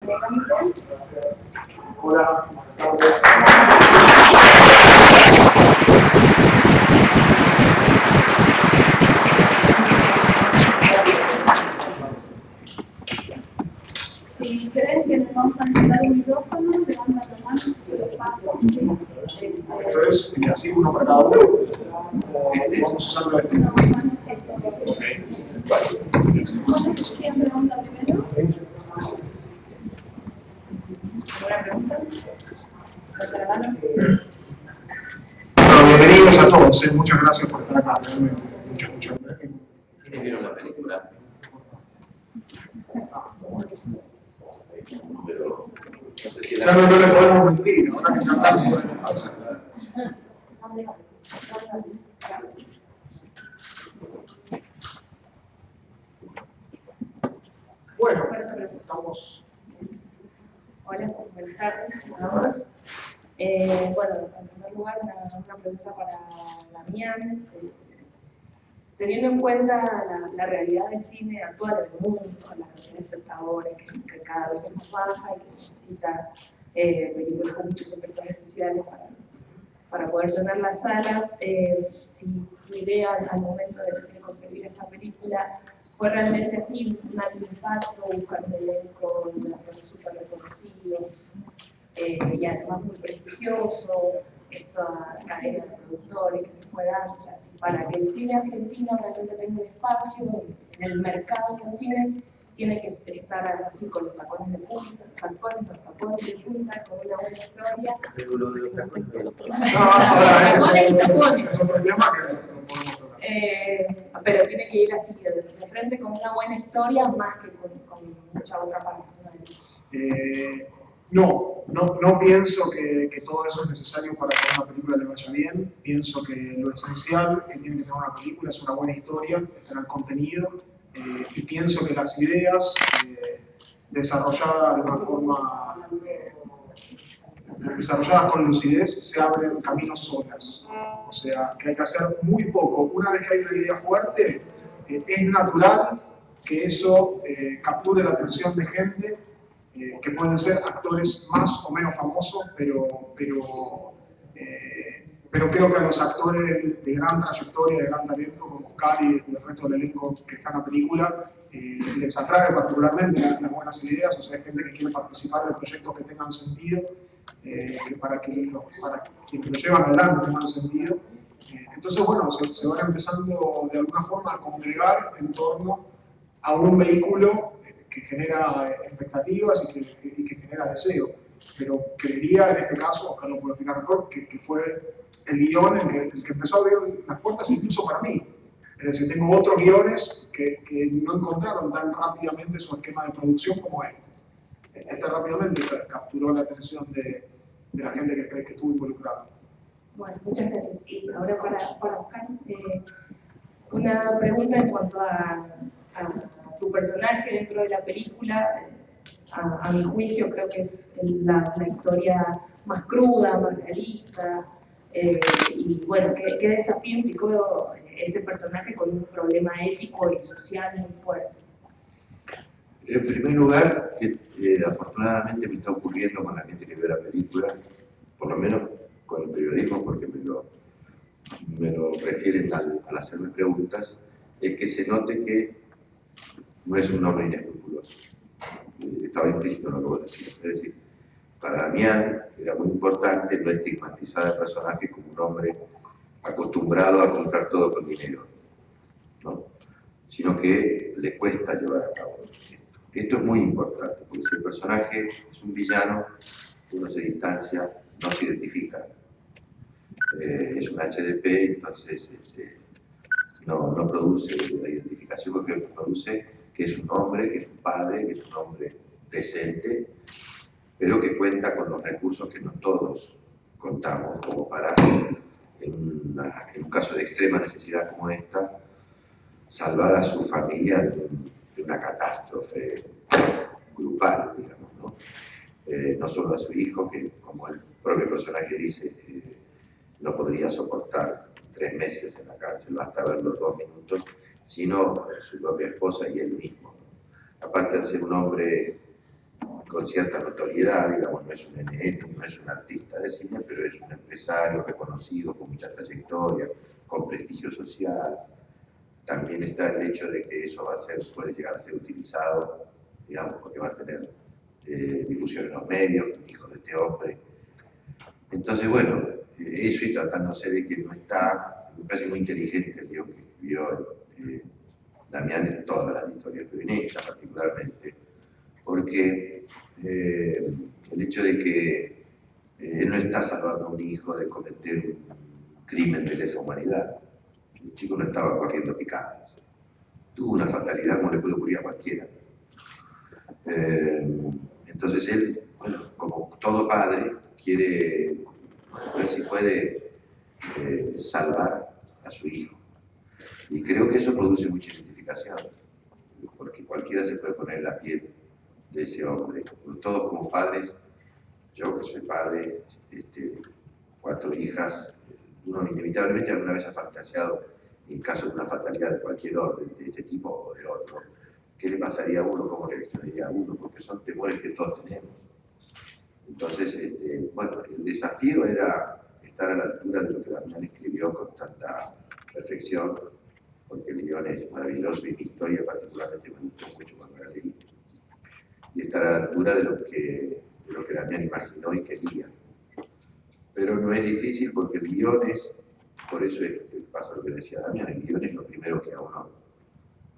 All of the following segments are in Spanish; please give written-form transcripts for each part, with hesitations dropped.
Gracias. Hola, buenas tardes. Si creen que les vamos a necesitar un micrófono, levantan la mano y lo paso. Esto es así, uno para cada uno. Vamos usando este. No, mano, sí. ¿Quién pregunta primero? ¿Alguna pregunta? ¿Otra mano? Bueno, bienvenidos a todos. Muchas gracias por estar acá. Realmente. Muchas gracias. ¿Quiénes vieron la película? Pero no sé si Ya no le podemos mentir, ahora que ya estamos sobre la pausa. Bueno, estamos. Hola, buenas tardes a todos. Bueno, en primer lugar, una pregunta para Damián. Teniendo en cuenta la realidad del cine actual en el mundo, la cantidad de espectadores que cada vez es más baja y que se necesita películas con muchos efectos especiales para poder llenar las salas, si tu idea al momento de concebir esta película fue realmente así, un alto impacto, buscar un elenco de actores súper reconocidos y además muy prestigioso, esta cadena de productores que se fue dando, o sea, si para que el cine argentino realmente tenga un espacio en el mercado del cine, tiene que estar así con los tacones de punta, los tacones de punta, con una buena historia. Ese es otro tema que no podemos tocar. Pero tiene que ir así, de frente con una buena historia, más que con mucha otra parte. No pienso que todo eso es necesario para que a una película le vaya bien. Pienso que lo esencial que tiene que tener una película es una buena historia, es tener contenido, y pienso que las ideas desarrolladas de una forma, desarrolladas con lucidez, se abren caminos solas. O sea, que hay que hacer muy poco. Una vez que hay una idea fuerte, es natural que eso capture la atención de gente que pueden ser actores más o menos famosos, pero creo que a los actores de gran trayectoria, de gran talento, como Cali y el resto del elenco que está en la película, les atrae particularmente las buenas ideas, o sea, hay gente que quiere participar de proyectos que tengan sentido, que para quienes lo llevan adelante tengan sentido. Entonces, bueno, se van empezando de alguna forma a congregar en torno a un vehículo que genera expectativas y que genera deseo. Pero creería en este caso, ojalá lo pueda explicar mejor, que fue el guión el que empezó a abrir las puertas incluso para mí. Es decir, tengo otros guiones que no encontraron tan rápidamente su esquema de producción como este. Este rápidamente capturó la atención de la gente que estuvo involucrada. Bueno, muchas gracias. Y ahora para Oscar, una pregunta en cuanto a tu personaje dentro de la película. A mi juicio creo que es la historia más cruda, más realista, y bueno, ¿qué desafío implicó ese personaje con un problema ético y social muy fuerte? En primer lugar, afortunadamente me está ocurriendo con la gente que ve la película, por lo menos con el periodismo, porque me lo refieren al hacerme preguntas, es que se note que no es un hombre inescrupuloso. Estaba implícito en lo que vos decías. Es decir, para Damián era muy importante no estigmatizar al personaje como un hombre acostumbrado a comprar todo con dinero, ¿no? Sino que le cuesta llevar a cabo esto. Esto es muy importante, porque si el personaje es un villano, uno se distancia, no se identifica. Es un HDP, entonces no produce la identificación que produce, que es un hombre, que es un padre, que es un hombre decente, pero que cuenta con los recursos que no todos contamos, como para, en un caso de extrema necesidad como esta, salvar a su familia de una catástrofe grupal, digamos, ¿no? No solo a su hijo, que como el propio personaje dice, no podría soportar 3 meses en la cárcel, basta verlo 2 minutos, sino su propia esposa y él mismo. Aparte de ser un hombre con cierta notoriedad, digamos, no es un NN, no es un artista de cine, pero es un empresario reconocido, con mucha trayectoria, con prestigio social. También está el hecho de que eso puede llegar a ser utilizado, digamos, porque va a tener difusión en los medios, un hijo de este hombre. Entonces, bueno, eso y tratándose de que no está, me parece muy inteligente el guión que escribió Damián en todas las historias, pero en esta particularmente, porque el hecho de que él no está salvando a un hijo de cometer un crimen de lesa humanidad. El chico no estaba corriendo picadas. Tuvo una fatalidad como le puede ocurrir a cualquiera. Entonces él, bueno, como todo padre, quiere ver si puede salvar a su hijo. Y creo que eso produce mucha identificación, porque cualquiera se puede poner en la piel de ese hombre. Todos como padres, yo que soy padre, 4 hijas, uno inevitablemente alguna vez ha fantaseado en caso de una fatalidad de cualquier orden, de este tipo o de otro, qué le pasaría a uno, cómo reaccionaría a uno, porque son temores que todos tenemos. Entonces, bueno, el desafío era estar a la altura de lo que Damián escribió con tanta perfección, porque el guión es maravilloso y mi historia particularmente me gustó mucho cuando la leí. Y estar a la altura de lo que Damián imaginó y quería. Pero no es difícil porque el guión es, por eso pasa lo que decía Damián, el guión es lo primero que a uno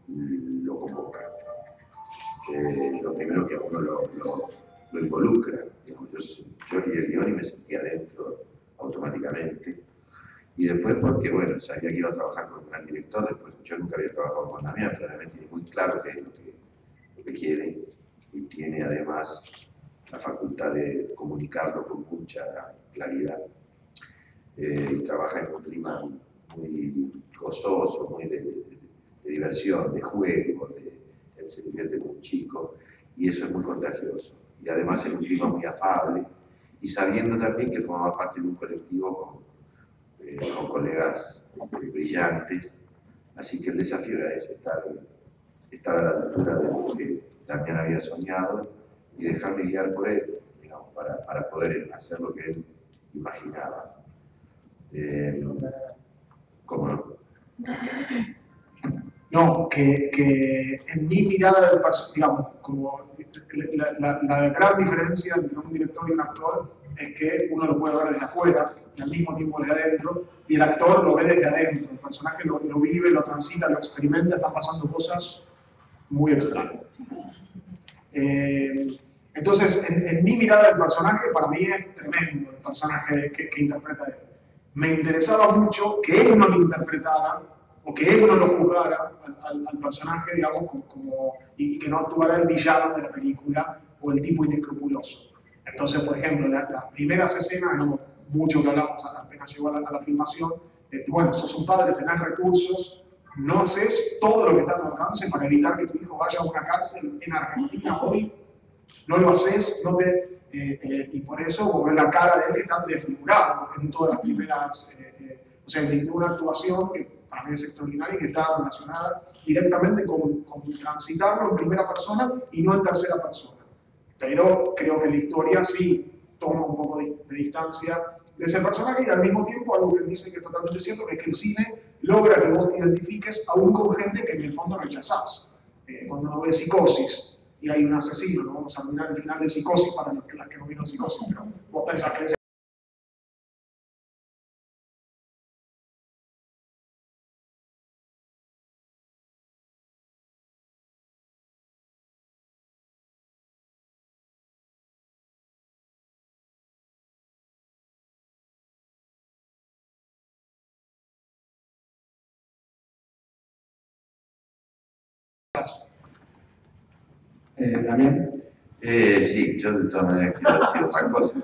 lo convoca, lo primero que a uno lo involucra. Digamos, yo leí el guión y me sentí adentro automáticamente. Y después porque, bueno, sabía que iba a trabajar con un gran director, después yo nunca había trabajado con Damián, pero realmente tiene muy claro qué es lo que quiere, y tiene además la facultad de comunicarlo con mucha claridad. Y trabaja en un clima muy gozoso, muy de diversión, de juego, él se divierte con un chico, y eso es muy contagioso. Y además en un clima muy afable, y sabiendo también que formaba parte de un colectivo con colegas brillantes, así que el desafío era ese, estar a la altura de lo que Damián había soñado y dejarme guiar por él, digamos, para poder hacer lo que él imaginaba. ¿Cómo no? No, que en mi mirada del personaje, digamos, como la gran diferencia entre un director y un actor es que uno lo puede ver desde afuera y al mismo tiempo desde adentro, y el actor lo ve desde adentro, el personaje lo vive, lo transita, lo experimenta, están pasando cosas muy extrañas. Entonces, en mi mirada del personaje, para mí es tremendo el personaje que interpreta él. Me interesaba mucho que él no lo interpretara, o que él no lo juzgara al personaje, digamos, y que no actuara el villano de la película o el tipo inescrupuloso. Entonces, por ejemplo, las primeras escenas, digamos, mucho que hablamos apenas llegó a la filmación, bueno, sos un padre, tenés recursos, no haces todo lo que está a tu alcance para evitar que tu hijo vaya a una cárcel en Argentina hoy, no lo haces, y por eso vos ves la cara de él que está desfigurada en todas las primeras, o sea, brindó una actuación que para mí es extraordinaria y que está relacionada directamente con transitarlo en primera persona y no en tercera persona. Pero creo que la historia sí toma un poco de distancia de ese personaje, y al mismo tiempo algo que él dice que es totalmente cierto, que es que el cine logra que vos te identifiques aún con gente que en el fondo rechazás. Cuando uno ve Psicosis y hay un asesino, no vamos a mirar el final de Psicosis para los que no vieron Psicosis, pero vos pensás que ese Damián. Sí, yo de todas maneras quiero decir otra cosa.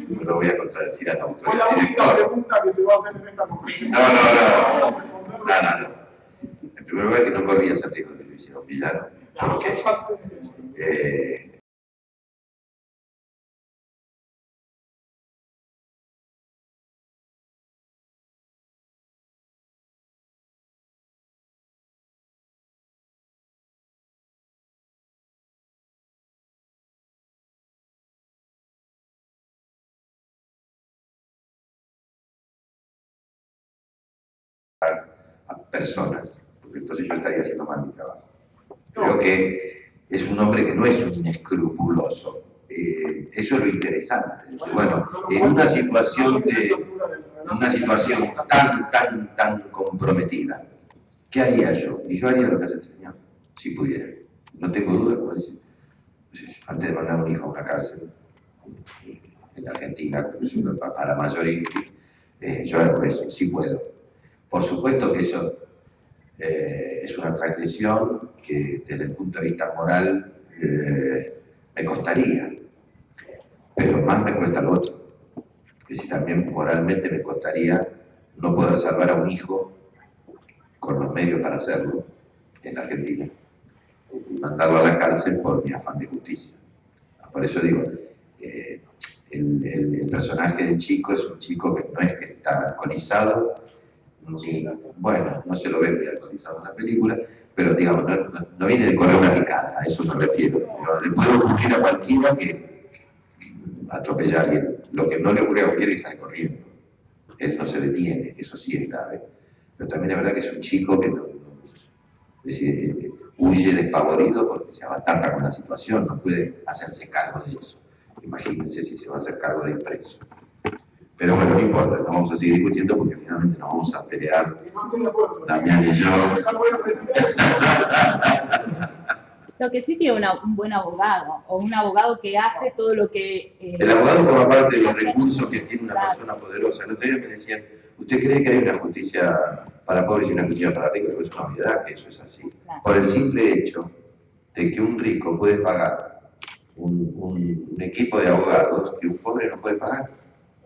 No lo voy a contradecir al autor. fue la única pregunta que se va a hacer en esta conferencia. No. En primer lugar, que no corría ese riesgo de que lo hiciera un villano. Porque, matar a personas, porque entonces yo estaría haciendo mal mi trabajo. Creo que es un hombre que no es un inescrupuloso. Eso es lo interesante. Bueno, en una situación tan comprometida, ¿qué haría yo? Y yo haría lo que hace el Señor, si pudiera. No tengo duda, como dice. Antes de mandar a un hijo a una cárcel, en la Argentina, para mayoría, yo hago eso, sí puedo. Por supuesto que eso es una transgresión que desde el punto de vista moral me costaría, pero más me cuesta lo otro. Que si también moralmente me costaría no poder salvar a un hijo con los medios para hacerlo en la Argentina y mandarlo a la cárcel por mi afán de justicia. Por eso digo, el personaje del chico es un chico que no es que está alcoholizado, ni, bueno, no se lo ve muy alcoholizado en la película, pero digamos, no viene de correr una picada, a eso me refiero. Le puede ocurrir a cualquiera que atropella a alguien. Lo que no le ocurre a cualquiera es que sale corriendo. Él no se detiene, eso sí es grave. Pero también es verdad que es un chico que es decir, huye despavorido porque se abatata con la situación, no puede hacerse cargo de eso. Imagínense si se va a hacer cargo del preso. Pero bueno, no importa, no vamos a seguir discutiendo porque finalmente nos vamos a pelear, Damián y yo. Lo que sí tiene un buen abogado, o un abogado que hace todo lo que... El abogado forma parte de los recursos que tiene una persona poderosa. El otro día me decían, ¿usted cree que hay una justicia para pobres y una justicia para ricos? Es una obviedad que eso es así. Claro. Por el simple hecho de que un rico puede pagar un equipo de abogados que un pobre no puede pagar.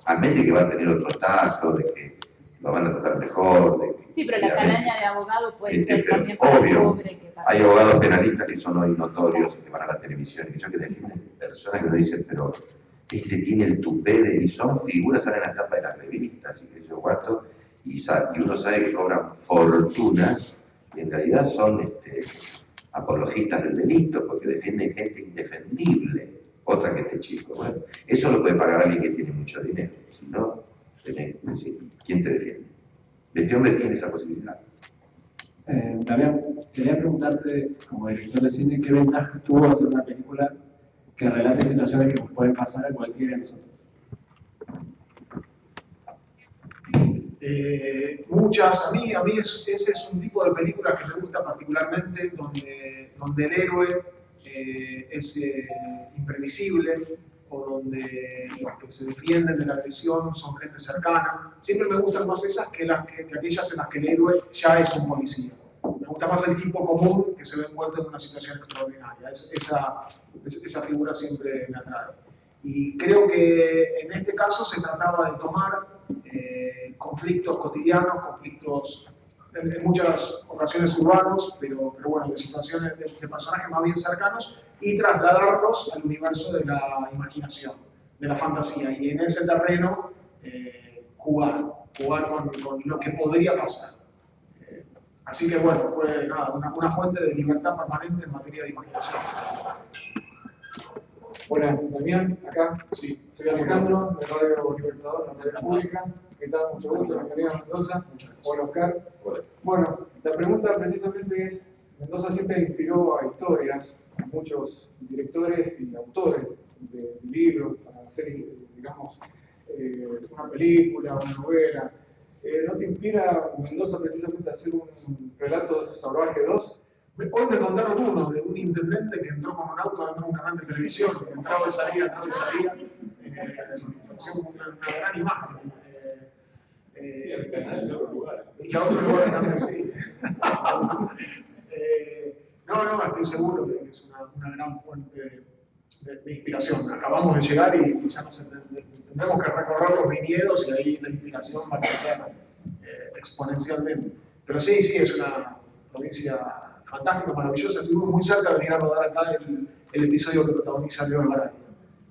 Al menos de que va a tener otro trato, de que lo van a tratar mejor. Sí, pero la calaña de abogados puede ser también para obvio, pobre que para... Hay abogados penalistas que son hoy notorios, que van a la televisión y que defienden personas que no dicen, pero este tiene el tupé de... Y son figuras, salen a la tapa de las revistas y que yo cuánto, y uno sabe que cobran fortunas, y en realidad son apologistas del delito, porque defienden gente indefendible. Otra que este chico. Bueno, eso lo puede pagar alguien que tiene mucho dinero. Si no, ¿quién te defiende? Este hombre tiene esa posibilidad. También quería preguntarte, como director de cine, ¿qué ventajas tuvo hacer una película que relate situaciones que nos pueden pasar a cualquiera de nosotros? Muchas, a mí ese es un tipo de película que me gusta particularmente, donde el héroe es imprevisible, o donde los que se defienden de la agresión son gente cercana. Siempre me gustan más esas que aquellas en las que el héroe ya es un policía. Me gusta más el tipo común que se ve envuelto en una situación extraordinaria. Esa figura siempre me atrae. Y creo que en este caso se trataba de tomar conflictos cotidianos, conflictos en muchas ocasiones urbanos, pero bueno, de situaciones de personajes más bien cercanos, y trasladarlos al universo de la imaginación, de la fantasía, y en ese terreno jugar con lo que podría pasar. Así que bueno, fue nada, una fuente de libertad permanente en materia de imaginación. Buenas, Damián, acá. Sí. Soy Alejandro, de Radio Libertador, la radio pública. ¿Qué tal? Mucho gusto, bienvenido a Mendoza. Hola, Oscar. Hola. Bueno, la pregunta precisamente es, Mendoza siempre inspiró a historias, a muchos directores y autores de libros para hacer, digamos, una película, una novela. ¿No te inspira Mendoza precisamente a hacer un relato salvaje 2? Hoy me contaron uno de un intendente que entró con un auto dentro de un canal de televisión, que entraba y salía, entraba y salía. Pareció como una gran imagen. Y el canal en otro lugar. Y a otro lugar también, sí. No, estoy seguro de que es una gran fuente de inspiración. Acabamos de llegar y ya tendremos que recorrer los viñedos y ahí la inspiración va a crecer exponencialmente. Pero sí, es una provincia fantástica, maravillosa. Estuvimos muy cerca de venir a rodar acá el episodio que protagoniza Leo Alvarado,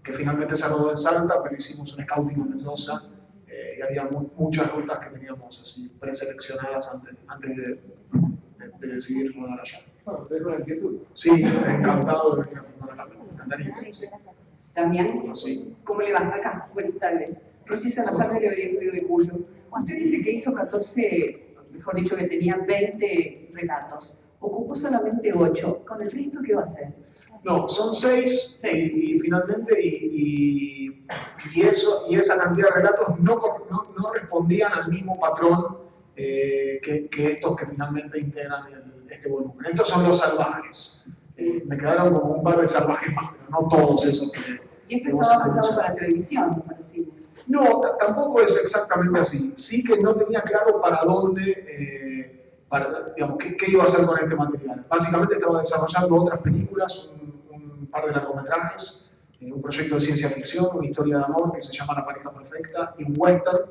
que finalmente se rodó en Salta, pero hicimos un scouting en Mendoza y había muchas rutas que teníamos así preseleccionadas antes de decidir rodar allá. Bueno, te dejo la inquietud. Sí, encantado de venir a filmar acá. Me encantaría. Sí. También, sí. ¿Cómo le va? Acá, buenas tardes. Rosy Salazar, del Diario de Cuyo. Usted dice que hizo 14 mejor dicho, que tenía 20 relatos. Ocupó solamente 8. ¿Con el resto qué va a hacer? No, son 6 y finalmente, esa cantidad de relatos no respondían al mismo patrón que estos que finalmente integran este volumen. Estos son los salvajes. Me quedaron como un par de salvajes más, pero no todos esos que... Y esto estaba pensado para televisión, me parece. No, tampoco es exactamente así. Sí que no tenía claro para dónde, digamos, qué iba a hacer con este material. Básicamente estaba desarrollando otras películas, un par de largometrajes, un proyecto de ciencia ficción, una historia de amor que se llama La pareja perfecta y un western.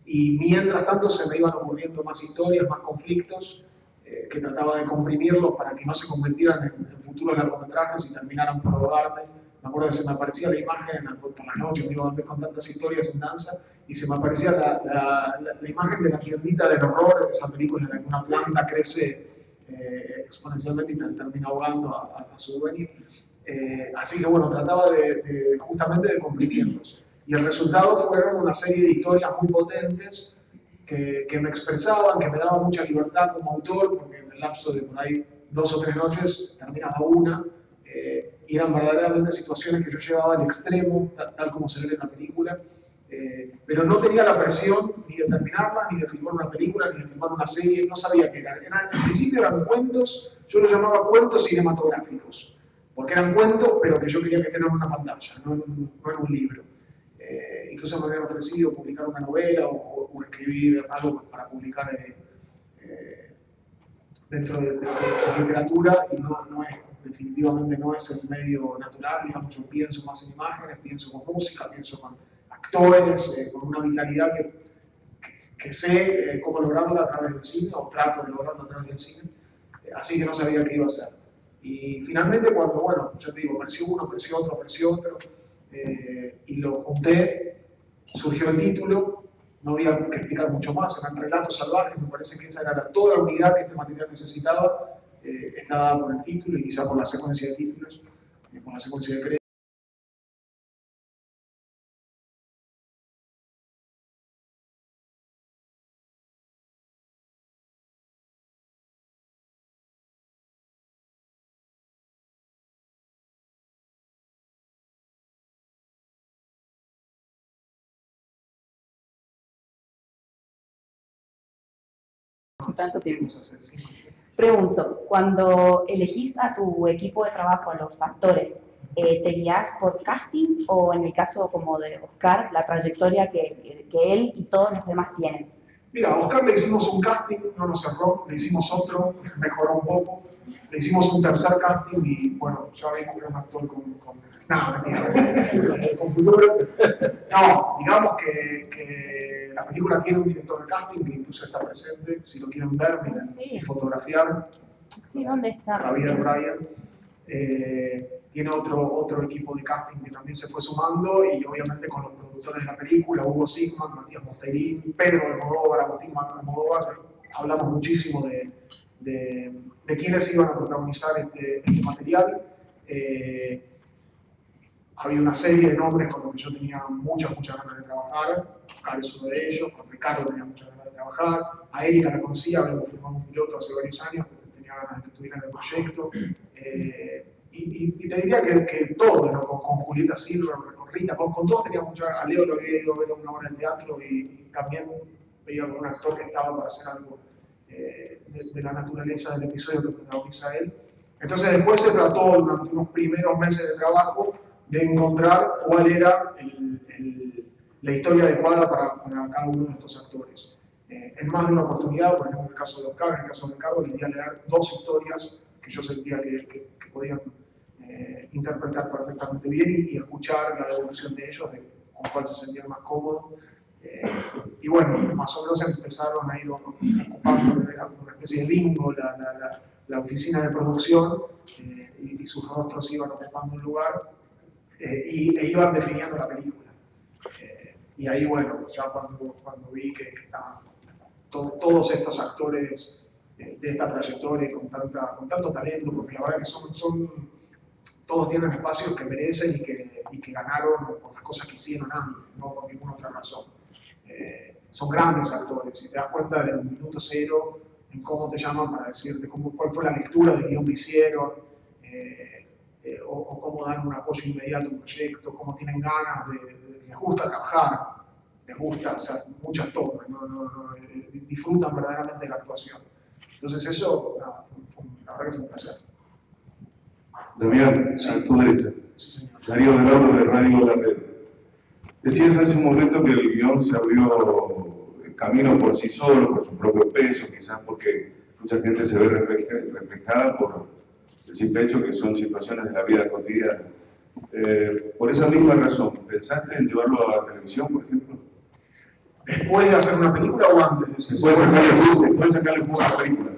Y mientras tanto se me iban ocurriendo más historias, más conflictos, que trataba de comprimirlos para que no se convirtieran en futuros largometrajes y terminaran por ahogarme. Me acuerdo que se me aparecía la imagen por la noche, me iba a dormir con tantas historias en danza, y se me aparecía la imagen de la tiendita del horror, esa película en la que una planta crece exponencialmente y termina ahogando a su dueño. Así que bueno, trataba justamente de comprimirlos. Y el resultado fueron una serie de historias muy potentes que me expresaban, que me daban mucha libertad como autor, porque en el lapso de por ahí 2 o 3 noches terminaba una. Y eran verdaderamente situaciones que yo llevaba al extremo, tal como se ve en la película, pero no tenía la presión ni de terminarla, ni de filmar una película, ni de filmar una serie, no sabía qué eran. En principio eran cuentos, yo los llamaba cuentos cinematográficos, porque eran cuentos, pero que yo quería que estén en una pantalla, no en un libro. Incluso me habían ofrecido publicar una novela o escribir algo para publicar dentro de literatura, y definitivamente no es el medio natural. Digamos, yo pienso más en imágenes, pienso con música, pienso con actores, con una vitalidad que sé cómo lograrla a través del cine, o trato de lograrla a través del cine, así que no sabía qué iba a hacer. Y finalmente cuando, bueno, ya te digo, apareció uno, apareció otro, y lo junté, surgió el título. No había que explicar mucho más, eran relatos salvajes, me parece que esa era toda la unidad que este material necesitaba. Está dada por el título y quizá por la secuencia de títulos, por la secuencia de créditos. Tanto tiempo. Pregunto, cuando elegís a tu equipo de trabajo, a los actores, ¿te guías por casting o en el caso como de Oscar, la trayectoria que él y todos los demás tienen? Mira, a Oscar le hicimos un casting, no nos cerró, le hicimos otro, mejoró un poco, le hicimos un tercer casting y bueno, ya vimos que era un actor con futuro. No, digamos que la película tiene un director de casting que incluso está presente, si lo quieren ver, miren, y fotografiar. Sí, ¿dónde está? Javier Bryan. Tiene otro equipo de casting que también se fue sumando, y obviamente con los productores de la película, Hugo Sigman, Matías Mosterín, Pedro Almodóvar, Agustín Almodóvar. Hablamos muchísimo de quiénes iban a protagonizar este material. Había una serie de nombres con los que yo tenía muchas ganas de trabajar. Oscar es uno de ellos, con Ricardo tenía muchas ganas de trabajar. A Erika la conocía, habíamos filmado un piloto hace varios años, tenía ganas de que estuviera en el proyecto. Y te diría que todos, ¿no? con Julieta Silva, con Rita, con todos teníamos mucha ganas. A Leo lo había ido a ver una obra de teatro y también veía con un actor que estaba para hacer algo de la naturaleza del episodio que protagoniza él. Entonces después se trató durante unos primeros meses de trabajo de encontrar cuál era la historia adecuada para cada uno de estos actores. En más de una oportunidad, por ejemplo en el caso de Oscar, en el caso de Ricardo, les di a leer 2 historias que yo sentía que podían interpretar perfectamente bien y escuchar la devolución de ellos, de con cuál se sentían más cómodos. Y bueno, más o menos empezaron a ir ocupando una especie de bingo, la oficina de producción, y sus rostros iban ocupando un lugar e iban definiendo la película. Y ahí, bueno, ya cuando vi que estaban todos estos actores de esta trayectoria con tanto talento, porque la verdad que todos tienen espacios que merecen y que ganaron por las cosas que hicieron antes, no por ninguna otra razón. son grandes actores y te das cuenta del minuto cero en cómo te llaman para decirte cuál fue la lectura del guión que hicieron, o cómo dan un apoyo inmediato a un proyecto, cómo tienen ganas les gusta trabajar, les gusta hacer muchas tomas, disfrutan verdaderamente de la actuación. Entonces eso, nada, la verdad que fue un placer. Damián, Sí. a tu derecha. Sí, señor. Darío del Oro de Radio La Red. Decías hace un momento que el guión se abrió camino por sí solo, por su propio peso, quizás porque mucha gente se ve reflejada por el simple hecho que son situaciones de la vida cotidiana. Por esa misma razón, ¿pensaste en llevarlo a la televisión, por ejemplo? ¿Después de hacer una película o antes de eso? Puedes sacarle jugo a la película.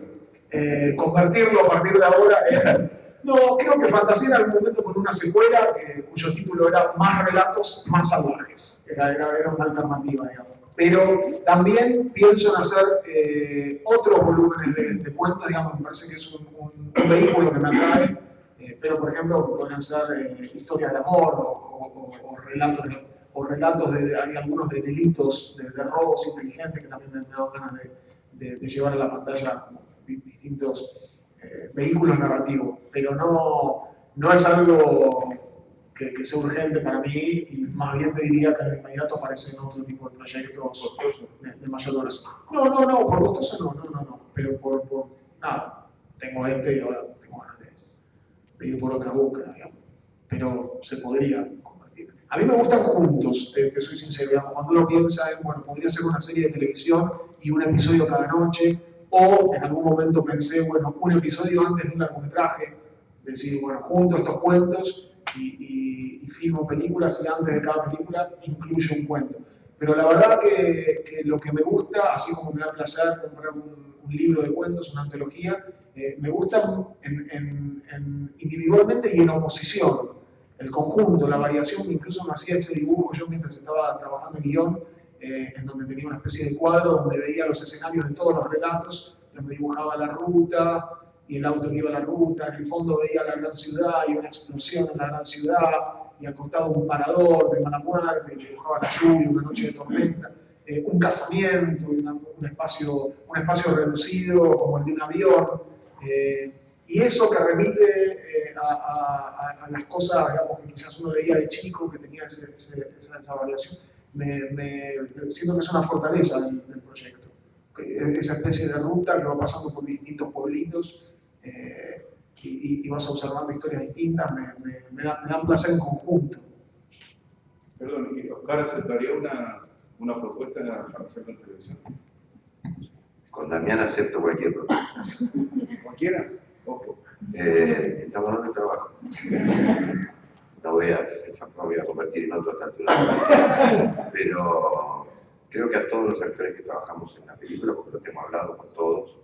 Convertirlo a partir de ahora. No, creo que fantaseé en algún momento con una secuela cuyo título era Más relatos, más salvajes. Era una alternativa, digamos. Pero también pienso en hacer otros volúmenes de cuentos, digamos, me parece que es un vehículo que me atrae. Pero, por ejemplo, podrían ser historias de amor o relatos hay algunos de delitos, de robos inteligentes que también me han dado ganas de llevar a la pantalla como distintos vehículos narrativos, pero no es algo que sea urgente para mí y más bien te diría que en el inmediato aparecen otro tipo de proyectos de mayor duración. No, por costoso no, pero por nada, tengo y ahora tengo ganas de ir por otra búsqueda, digamos, pero se podría convertir. A mí me gustan juntos, te soy sincero, digamos, cuando uno piensa en, bueno, podría ser una serie de televisión y un episodio cada noche, o en algún momento pensé, bueno, un episodio antes de un largometraje, decir, bueno, junto estos cuentos y filmo películas y antes de cada película incluyo un cuento. Pero la verdad que lo que me gusta, así como me da placer comprar un libro de cuentos, una antología, me gusta individualmente y en oposición. El conjunto, la variación, incluso me hacía ese dibujo yo mientras estaba trabajando en guión, en donde tenía una especie de cuadro donde veía los escenarios de todos los relatos, donde dibujaba la ruta y el auto que iba a la ruta, en el fondo veía la gran ciudad y una explosión en la gran ciudad, y al costado un parador de mala muerte, que dibujaba la lluvia, una noche de tormenta, un casamiento, y un espacio reducido como el de un avión, y eso que remite a las cosas, digamos, que quizás uno leía de chico, que tenía esa variación, siento que es una fortaleza del proyecto. Esa especie de ruta que va pasando por distintos pueblitos y vas observando historias distintas, me dan placer en conjunto. Perdón, ¿y Oscar aceptaría una propuesta para hacerlo en televisión? Con Damián acepto cualquier propuesta. ¿Cualquiera? Ojo. Estamos hablando de trabajo. No voy a convertir en otro estatura. Pero creo que a todos los actores que trabajamos en la película, porque lo que hemos hablado con todos,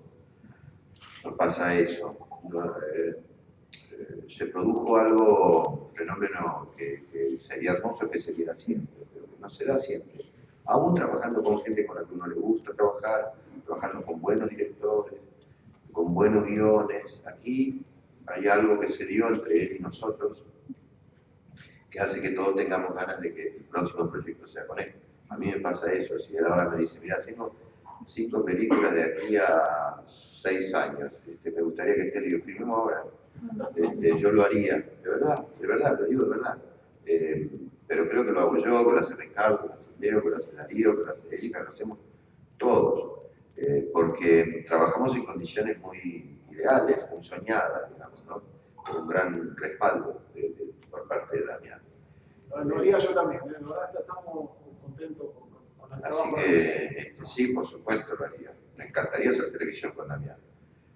nos pasa eso. Se produjo un fenómeno que sería hermoso que se diera siempre, pero que no se da siempre. Aún trabajando con gente con la que uno le gusta trabajar, trabajando con buenos directores, con buenos guiones. Aquí hay algo que se dio entre él y nosotros que hace que todos tengamos ganas de que el próximo proyecto sea con él. A mí me pasa eso, si él ahora me dice, mira, tengo 5 películas de aquí a 6 años, me gustaría que esté, le digo, filmemos ahora. Yo lo haría, de verdad, lo digo de verdad. Pero creo que lo hago yo, que lo hace Ricardo, que lo hace Leo, que lo hace Darío, que lo hace Erika, que lo hacemos todos. Porque trabajamos en condiciones muy ideales, muy soñadas, digamos, ¿no? Con un gran respaldo por parte de Damián. Lo haría yo también, la verdad estamos contentos con el trabajo. Así que sí, por supuesto lo haría. Me encantaría hacer televisión con Damián.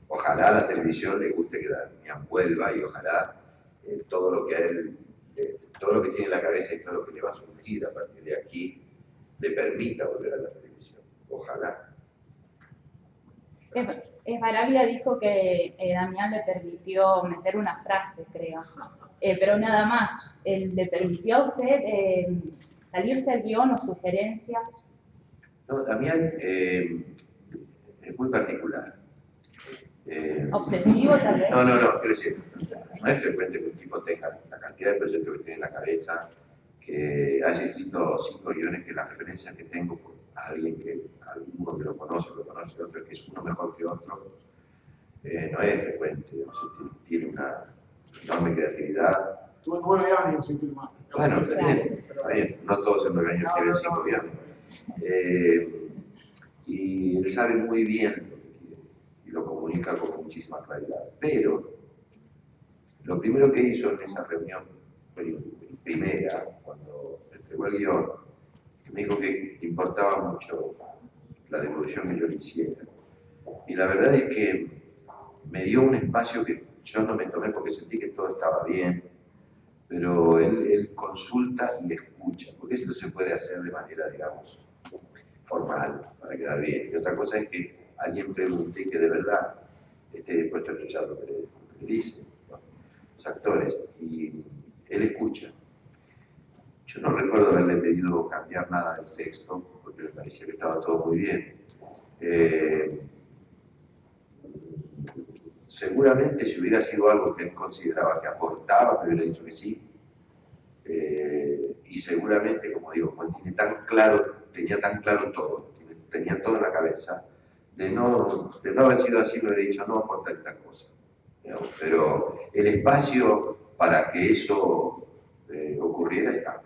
Ojalá a la televisión le guste que Damián vuelva y ojalá todo lo que a él, todo lo que tiene en la cabeza y todo lo que le va a surgir a partir de aquí le permita volver a la televisión. Ojalá. Esbaraglia dijo que Damián le permitió meter una frase, creo, pero nada más. ¿Le permitió a usted salirse al guión o sugerencias? No, Damián es muy particular. ¿Obsesivo tal vez? No, quiero decir, no es frecuente que un tipo tenga la cantidad de proyectos que tiene en la cabeza, que haya escrito 5 guiones, que las referencias que tengo a alguien que alguno que lo conoce, otro que es uno mejor que otro, no es frecuente, digamos, tiene una enorme creatividad. Tuve 9 años sin filmar. Bueno, está bien, no todos en 9 años tienen 5 años. Y él sabe muy bien lo que quiere y lo comunica con muchísima claridad. Pero lo primero que hizo en esa reunión, primera, cuando entregó el guión, que me dijo que importaba mucho la devolución que yo le hiciera. Y la verdad es que me dio un espacio que yo no me tomé porque sentí que todo estaba bien, pero él consulta y escucha, porque eso se puede hacer de manera, digamos, formal, para quedar bien. Y otra cosa es que alguien pregunte y que de verdad esté dispuesto a escuchar lo que le dicen, ¿no?, los actores, y él escucha. Yo no recuerdo haberle pedido cambiar nada del texto, porque me parecía que estaba todo muy bien. Seguramente si hubiera sido algo que él consideraba que aportaba, me hubiera dicho que sí. Y seguramente, como digo, como él tenía tan claro todo, tenía todo en la cabeza, de no haber sido así, me hubiera dicho no aporta esta cosa. Digamos, pero el espacio para que eso ocurriera está.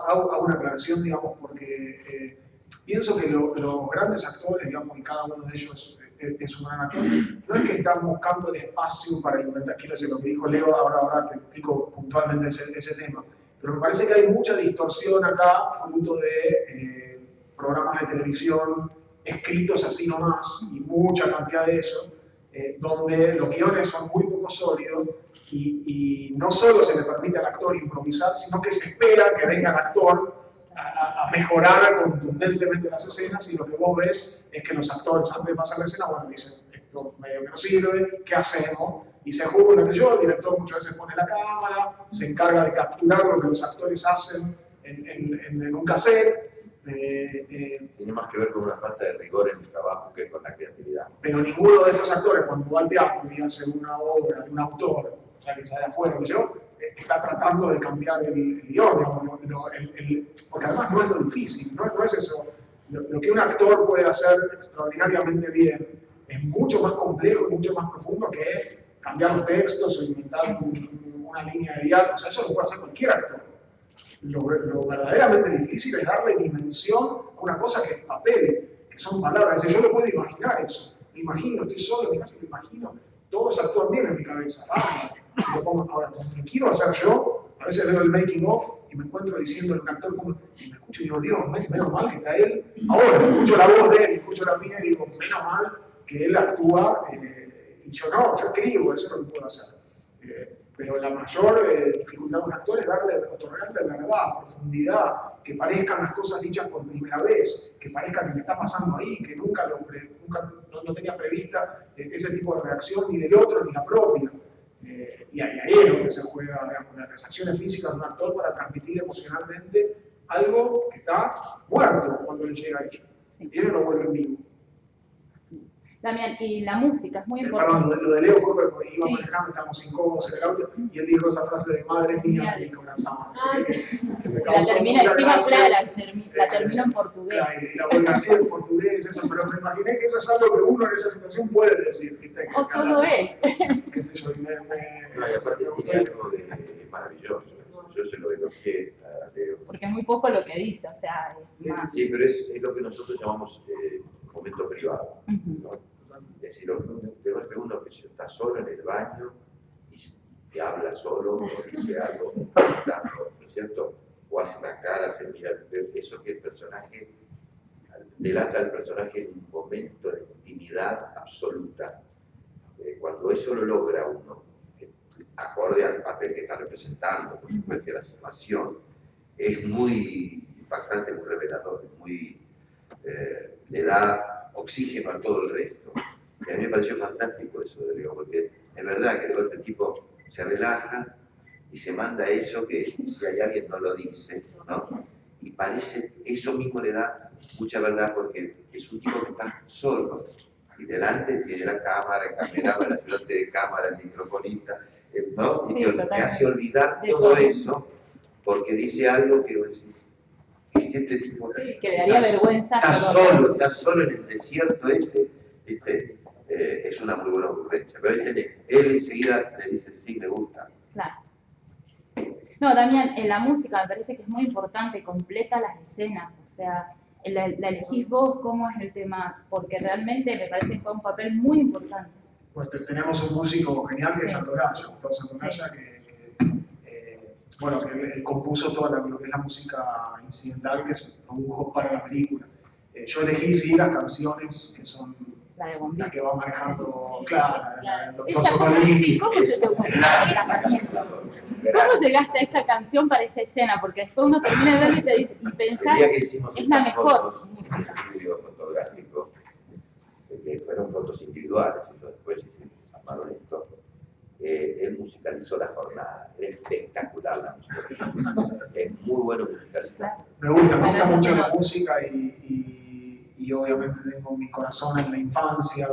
Hago una aclaración, digamos, porque pienso que los grandes actores, digamos, y cada uno de ellos es un gran actor, no es que están buscando el espacio para inventar, quiero decir, lo que dijo Leo, ahora te explico puntualmente ese tema, pero me parece que hay mucha distorsión acá, fruto de programas de televisión escritos así nomás, y mucha cantidad de eso, donde los guiones son muy poco sólidos, y no solo se le permite al actor improvisar, sino que se espera que venga el actor a mejorar contundentemente las escenas, y lo que vos ves es que los actores antes de pasar la escena, bueno, dicen, esto medio que no sirve, ¿qué hacemos? Y se juzga lo que yo, el director muchas veces pone la cámara, se encarga de capturar lo que los actores hacen en un cassette. Tiene más que ver con una falta de rigor en el trabajo que con la creatividad. Pero ninguno de estos actores, cuando va al teatro y hace una obra de un autor, o sea, que sale afuera, que yo, está tratando de cambiar el guión, porque además no es lo difícil, no es eso. Lo que un actor puede hacer extraordinariamente bien es mucho más complejo y mucho más profundo que cambiar los textos o inventar una línea de diálogo. O sea, eso lo puede hacer cualquier actor. Lo verdaderamente difícil es darle dimensión a una cosa que es papel, que son palabras. Yo lo puedo imaginar eso. Me imagino, estoy solo en mi casa y me imagino. Todos actúan bien en mi cabeza. Ahora, como lo quiero hacer yo, a veces veo el making of y me encuentro diciendo a un actor como, y me escucho y digo, Dios, menos mal que está él. Ahora, escucho la voz de él, escucho la mía y digo, menos mal que él actúa, y yo no, yo escribo, eso es lo que puedo hacer. Pero la mayor dificultad de un actor es otorgarle verdad, profundidad, que parezcan las cosas dichas por primera vez, que parezca que le está pasando ahí, que nunca no tenía prevista ese tipo de reacción ni del otro ni la propia. Y ahí es donde se juega, digamos, las acciones físicas de un actor para transmitir emocionalmente algo que está muerto cuando él llega ahí. Sí. Y él lo vuelve en vivo. También, y la música es muy importante. Perdón, lo de Leo fue porque iba manejando, estábamos incómodos en el auto, y él dijo esa frase de madre mía, mi corazón. La termina encima clara, la termino en portugués. Y la vuelve así en portugués, eso, pero me imaginé que eso es algo que uno en esa situación puede decir. O solo él. Qué sé yo, y aparte tiene algo de maravilloso. Yo se lo elogié a Leo. Porque es muy poco lo que dice, o sea, es más. Sí, pero es lo que nosotros llamamos momento privado, ¿no? Es decir, de golpe uno que está solo en el baño y habla solo o dice algo, ¿no es cierto? O hace una cara, se mira, eso que el personaje delata al personaje en un momento de intimidad absoluta. Cuando eso lo logra uno, acorde al papel que está representando, por supuesto, la situación, es muy impactante, muy revelador, le da oxígeno a todo el resto. Y a mí me pareció fantástico eso de Leo, porque es verdad que luego el tipo se relaja y se manda eso que si hay alguien no lo dice, ¿no? Y parece, eso mismo le da mucha verdad porque es un tipo que está solo y delante tiene la cámara, el camerado, el ayudante de cámara, el microfonista, ¿no? Y te hace olvidar todo eso porque dice algo que vos decís, Este tipo que le daría vergüenza. está solo en el desierto ese, ¿viste? Es una muy buena ocurrencia. Pero ahí tenés, él enseguida le dice, sí, me gusta. Claro. No, Damián, en la música me parece que es muy importante, completa las escenas, o sea, la elegís vos, cómo es el tema, porque realmente me parece que fue un papel muy importante. Pues tenemos un músico genial que es Santolaya, Gustavo Santolaya, bueno, que él compuso toda lo que es la música incidental que se produjo para la película. Yo elegí, sí, las canciones que son las que va manejando, claro, el Doctor Socolini. ¿Cómo se te ocurrió? ¿Cómo llegaste a esa canción para esa escena? Porque después uno termina de verla y te dice, y pensás, es la mejor. Un estudio fotográfico, que fueron fotos individuales, y yo después llamaron esto. Él musicalizó la jornada, es espectacular la música, es muy bueno musicalizar. Me gusta mucho la música y obviamente tengo mi corazón en la infancia,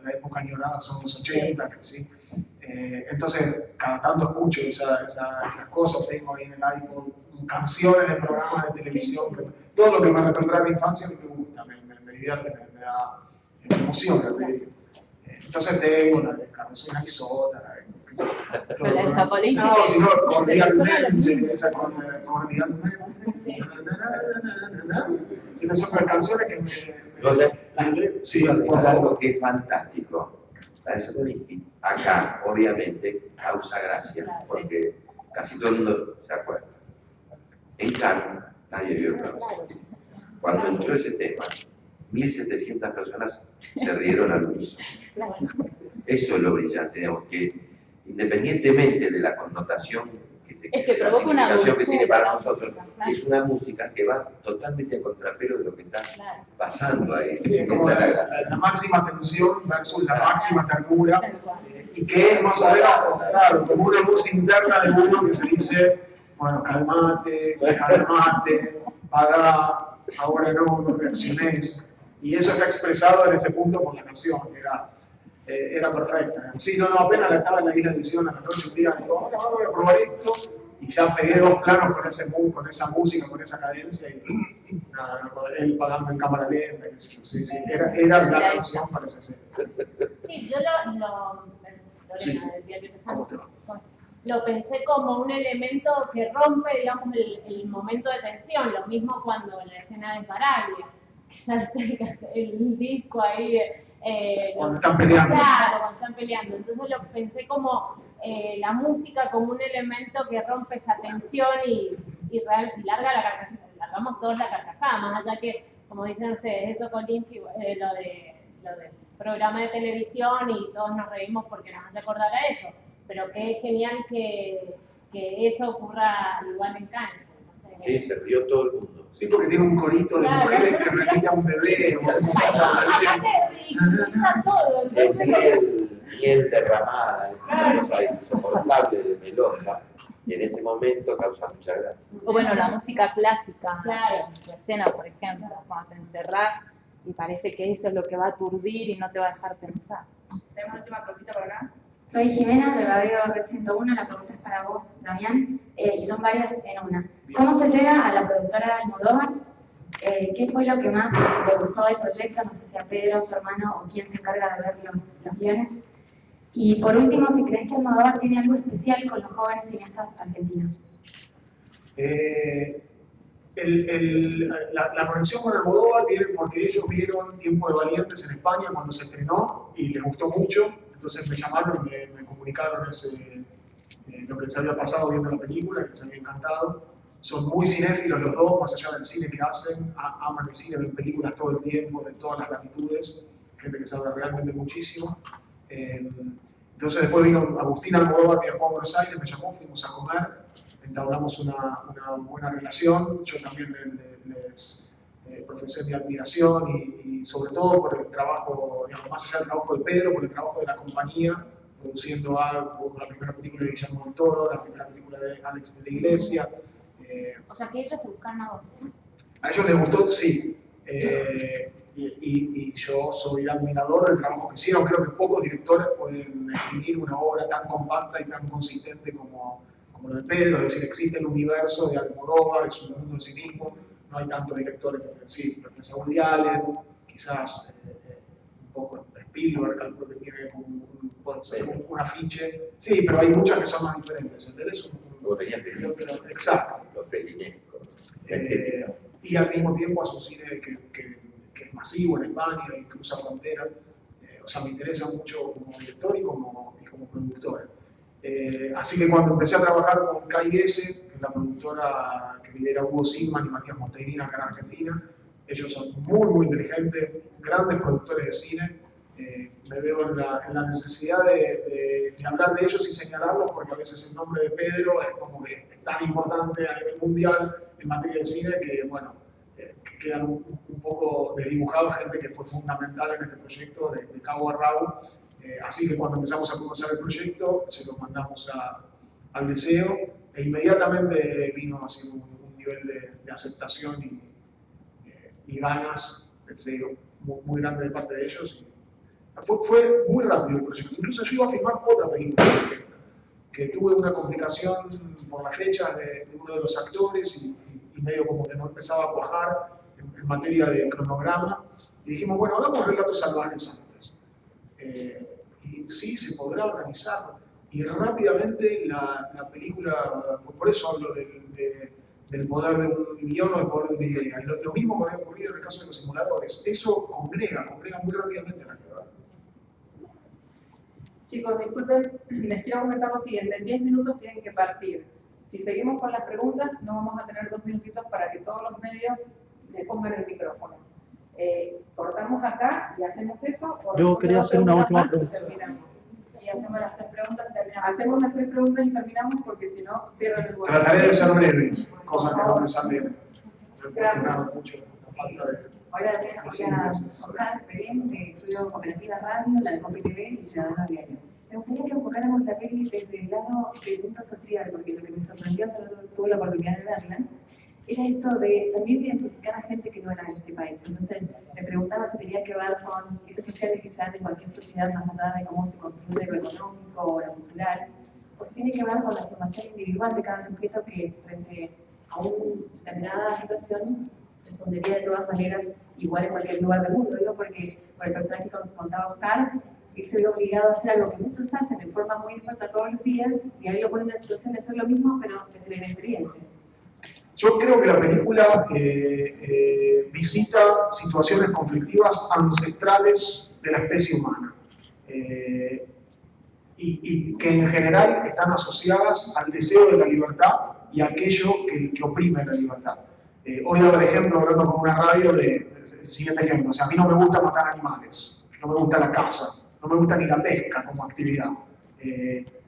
la época añorada son los 80, ¿sí? Entonces cada tanto escucho esas cosas, tengo ahí en el iPod canciones de programas de televisión, todo lo que me retrotrae a mi infancia me gusta, me divierte, me emociona, te digo. Entonces tengo la de Carlos Arizota, la de Socolini. No, sino cordialmente, esa cordialmente. Estas son las canciones que me... Sí, por favor. Es fantástico. Acá, obviamente, causa gracia, porque casi todo el mundo se acuerda. En Cannes, nadie vio el programa. Cuando entró ese tema, 1.700 personas se rieron al unísono. Eso es lo brillante, digamos, que independientemente de la connotación que la significación que tiene para nosotros, es una música que va totalmente a contrapelo de lo que está pasando ahí. Esa es la máxima tensión versus la máxima ternura, y que es más o menos, claro, como una voz interna de uno que se dice, bueno, calmate, pagá, ahora no reaccionés. Y eso está expresado en ese punto por la canción, que era perfecta. Sí, apenas estaba en la isla de edición a la noche un día, digo, ahora voy a probar esto, y ya pegué 2 planos con esa música, con esa cadencia, y nada, él pagando en cámara lenta, qué sé yo, sí, era la canción para esa escena. Sí, yo lo pensé como un elemento que rompe, digamos, el momento de tensión, lo mismo cuando en la escena de Baraglia, que salte el disco ahí. Cuando están peleando. Claro, cuando están peleando. Entonces lo pensé como la música como un elemento que rompe esa tensión y largamos todos la carcajada, más allá que, como dicen ustedes, eso con Linky, lo del programa de televisión y todos nos reímos porque nos hace acordar a eso, pero que es genial que eso ocurra igual en Cannes. Sí, se rió todo el mundo. Sí, porque tiene un corito de mujeres que repite a un bebé. Miel derramada, una cosa insoportable de melosa, y en ese momento causa mucha gracia. O bueno, la música clásica, en tu escena, por ejemplo, cuando te encerrás y parece que eso es lo que va a aturdir y no te va a dejar pensar. Tenemos una última preguntita por acá. Soy Jimena, de Radio Red 101, la pregunta es para vos, Damián, y son varias en una. ¿Cómo se llega a la productora de Almodóvar? ¿Qué fue lo que más le gustó del proyecto? No sé si a Pedro, su hermano, o quién se encarga de ver los guiones. Y por último, si crees que Almodóvar tiene algo especial con los jóvenes cineastas argentinos. La conexión con Almodóvar viene porque ellos vieron Tiempo de Valientes en España cuando se estrenó y les gustó mucho. Entonces me llamaron y me comunicaron lo que les había pasado viendo la película, que les había encantado. Son muy cinéfilos los dos, más allá del cine que hacen, aman el cine, ven películas todo el tiempo, de todas las latitudes, gente que sabe realmente muchísimo. Entonces después vino Agustín Almodóvar, viajó a Buenos Aires, me llamó, fuimos a comer, entablamos una buena relación, yo también les profesé mi admiración y sobre todo por el trabajo, digamos, más allá del trabajo de Pedro, por el trabajo de la compañía, produciendo algo, la primera película de Guillermo del Toro, la primera película de Alex de la Iglesia. O sea que ellos te buscan a vos. A ellos les gustó, sí. Y yo soy admirador del trabajo que hicieron. Creo que pocos directores pueden escribir una obra tan compacta y tan consistente como lo de Pedro. Es decir, existe el universo de Almodóvar, es un mundo en sí mismo. no hay tanto directores, sí, lo que Woody Allen, quizás un poco Spielberg, calculo que tiene como un afiche. Sí, pero hay muchas que son más diferentes. El de él es exacto. Los felinescos. Y al mismo tiempo hace un cine que es masivo en España y cruza fronteras. O sea, me interesa mucho como director y como productor. Así que cuando empecé a trabajar con KIS, que es la productora que lidera Hugo Sigman y Matías Montegrina acá en Argentina, ellos son muy inteligentes, grandes productores de cine. Me veo en la necesidad de hablar de ellos y señalarlos, porque a veces el nombre de Pedro es como que es tan importante a nivel mundial en materia de cine que, bueno, que quedan un poco desdibujados gente que fue fundamental en este proyecto de cabo a rabo. Así que cuando empezamos a conocer el proyecto, se lo mandamos al Deseo e inmediatamente vino así un nivel de aceptación y ganas, deseo muy grande de parte de ellos. Fue muy rápido el proyecto. Incluso yo iba a filmar otra película que tuve una complicación por las fechas de uno de los actores y medio como que no empezaba a cuajar en materia de cronograma. Y dijimos, bueno, hagamos Relatos Salvajes antes. Y sí, se podrá organizar. Y rápidamente la película, por eso hablo del poder de un guión o del poder de una idea. Y lo mismo que había ocurrido en el caso de los simuladores. Eso congrega muy rápidamente la actividad. Chicos, disculpen, les quiero comentar lo siguiente. En 10 minutos tienen que partir. Si seguimos con las preguntas, no vamos a tener 2 minutitos para que todos los medios le pongan el micrófono. Cortamos acá y hacemos eso. Yo quería hacer una última pregunta. Y hacemos las 3 preguntas y terminamos. Hacemos las 3 preguntas y terminamos porque si no, pierden el vuelo. Trataré de ser breve, cosa que no me sale. Gracias. Hola, Oscar Perén, estudio Cooperativa Radio, la COPTV y Ciudadano Diario. Me gustaría que enfocáramos la peli desde el lado del punto social, porque lo que me sorprendió, solo tuve la oportunidad de verla, era esto de también identificar a gente que no era de este país. Entonces, me preguntaba si tenía que ver con hechos sociales que se dan en cualquier sociedad, más allá de cómo se construye lo económico o lo cultural, o si tiene que ver con la formación individual de cada sujeto que frente a una determinada situación respondería de todas maneras igual en cualquier lugar del mundo. Digo porque por el personaje que contaba Oscar, él se ve obligado a hacer algo que muchos hacen en forma muy experta todos los días, y ahí lo pone en una situación de hacer lo mismo, pero desde la experiencia. Yo creo que la película visita situaciones conflictivas ancestrales de la especie humana y que en general están asociadas al deseo de la libertad y a aquello que oprime la libertad. Hoy daba el ejemplo, hablando con una radio, del siguiente ejemplo. O sea, a mí no me gusta matar animales, no me gusta la caza, no me gusta ni la pesca como actividad.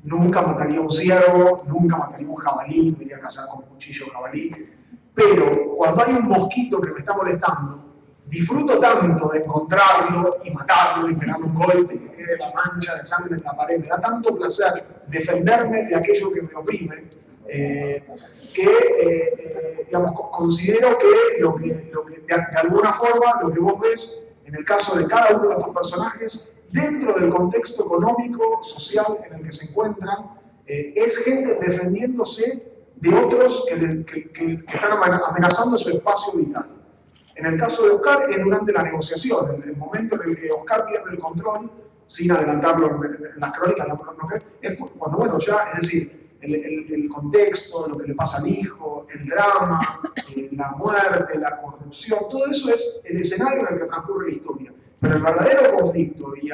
Nunca mataría un ciervo, nunca mataría un jabalí, me iría a cazar con un cuchillo jabalí. Pero cuando hay un mosquito que me está molestando, disfruto tanto de encontrarlo y matarlo y pegarle un golpe y que quede la mancha de sangre en la pared. Me da tanto placer defenderme de aquello que me oprime, digamos, considero que de alguna forma lo que vos ves en el caso de cada uno de estos personajes, dentro del contexto económico, social en el que se encuentran, es gente defendiéndose de otros que están amenazando su espacio vital. En el caso de Oscar es durante la negociación, en el momento en el que Oscar pierde el control, sin adelantarlo en las crónicas, es cuando, bueno, ya, es decir, el contexto, lo que le pasa al hijo, el drama, la muerte, la corrupción, todo eso es el escenario en el que transcurre la historia. Pero el verdadero conflicto y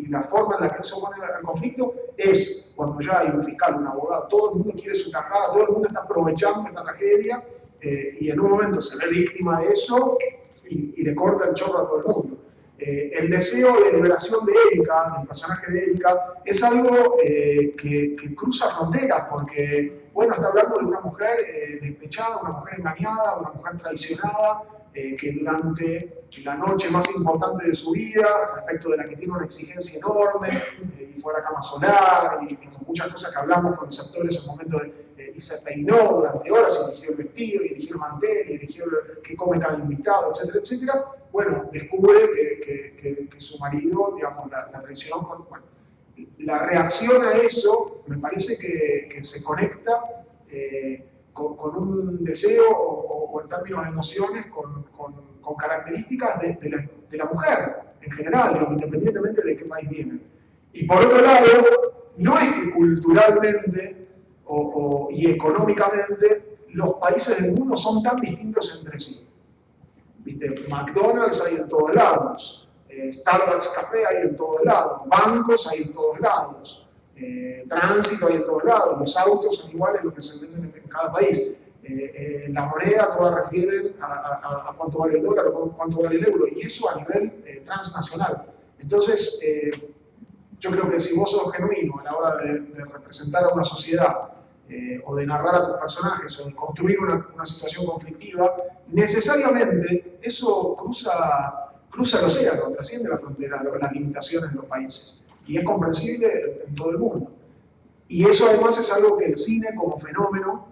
la forma en la que se opone al conflicto es cuando ya hay un fiscal, un abogado, todo el mundo quiere su tajada, todo el mundo está aprovechando esta tragedia y en un momento se ve víctima de eso y le corta el chorro a todo el mundo. El deseo de liberación de Erika, del personaje de Erika, es algo que cruza fronteras, porque, bueno, está hablando de una mujer despechada, una mujer engañada, una mujer traicionada, que durante la noche más importante de su vida, respecto de la que tiene una exigencia enorme, y fue a la cama solar, y muchas cosas que hablamos con los actores en el momento y se peinó durante horas, y eligió el vestido, y eligió el mantel, y eligió qué come cada invitado, etcétera, etcétera. Bueno, descubre que su marido, digamos, la traicionó. Bueno, la reacción a eso me parece que se conecta con un deseo o en términos de emociones, con características de la mujer en general, digamos, independientemente de qué país vienen. Y por otro lado, no es que culturalmente y económicamente los países del mundo son tan distintos entre sí. ¿Viste? McDonald's hay en todos lados, Starbucks Café hay en todos lados, bancos hay en todos lados, tránsito hay en todos lados, los autos son iguales los que se venden en cada país. La moneda todas refieren a cuánto vale el dólar o cuánto vale el euro, y eso a nivel transnacional. Entonces, yo creo que si vos sos genuino a la hora de representar a una sociedad, o de narrar a tus personajes, o de construir una situación conflictiva, necesariamente eso cruza el océano, trasciende la frontera, las limitaciones de los países. Y es comprensible en todo el mundo. Y eso además es algo que el cine como fenómeno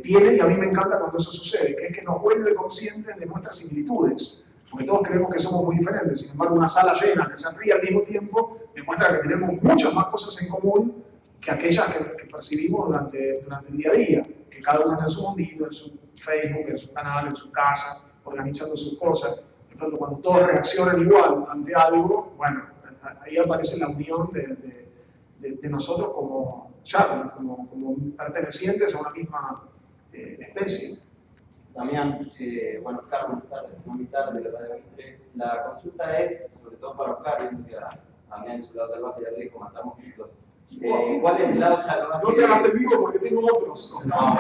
tiene, y a mí me encanta cuando eso sucede, que es que nos vuelve conscientes de nuestras similitudes. Porque todos creemos que somos muy diferentes. Sin embargo, una sala llena que se ríe al mismo tiempo demuestra que tenemos muchas más cosas en común que aquellas que percibimos durante el día a día. Que cada uno está en su mundito, en su Facebook, en su canal, en su casa, organizando sus cosas. De pronto, cuando todos reaccionan igual ante algo, bueno, ahí aparece la unión de nosotros como pertenecientes a una misma especie. Damián, bueno, Oscar, buenas tardes, muy tarde de la Radio Mitre. La consulta es, sobre todo para Oscar, viendo que a Damián en su lado salvaje ya le dijo matar mosquitos. ¿Cuál es el lado salvaje? No te hagas el vivo porque tengo otros. No,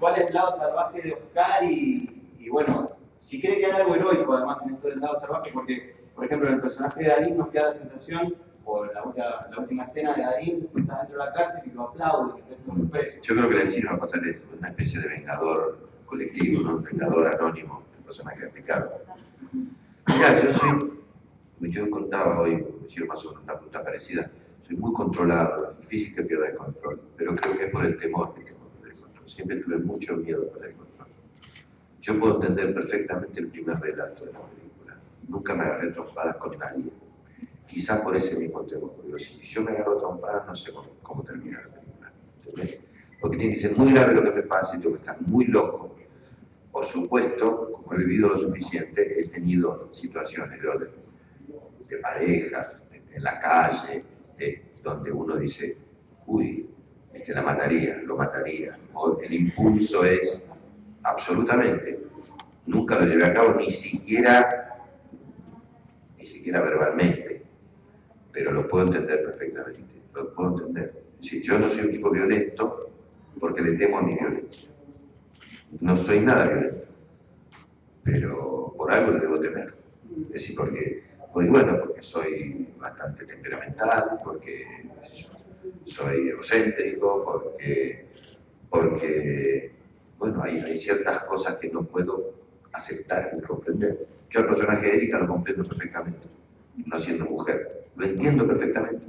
¿cuál es el lado salvaje de Oscar? Y bueno, si cree que hay algo heroico además en esto del lado salvaje, porque, por ejemplo, en el personaje de Darín nos queda la sensación, o la última escena de Darín, que está dentro de la cárcel y lo aplauden, el resto de los presos. Yo creo que en el cine va a pasar eso, una especie de vengador colectivo, ¿no? Un vengador anónimo, el personaje de Ricardo. Mira, yo contaba hoy, me hicieron más o menos una pregunta parecida, soy muy controlado, es difícil que pierda el control, pero creo que es por el temor que tengo por el control. Siempre tuve mucho miedo por el control. Yo puedo entender perfectamente el primer relato de la película. Nunca me agarré trompadas con nadie. Quizás por ese mismo temor. Digo, si yo me agarro trompadas, no sé cómo termina la película. ¿Entendés? Porque tiene que ser muy grave lo que me pase, tengo que estar muy loco. Por supuesto, como he vivido lo suficiente, he tenido situaciones de pareja, en la calle, donde uno dice, uy, la mataría, lo mataría. O el impulso es, absolutamente, nunca lo llevé a cabo, ni siquiera verbalmente, pero lo puedo entender perfectamente, lo puedo entender. Si yo no soy un tipo violento, porque le temo a mi violencia. No soy nada violento, pero por algo le debo temer. Es decir, porque soy bastante temperamental, porque soy egocéntrico, porque bueno, hay ciertas cosas que no puedo aceptar ni comprender. Yo el personaje de Erika lo comprendo perfectamente, no siendo mujer, lo entiendo perfectamente.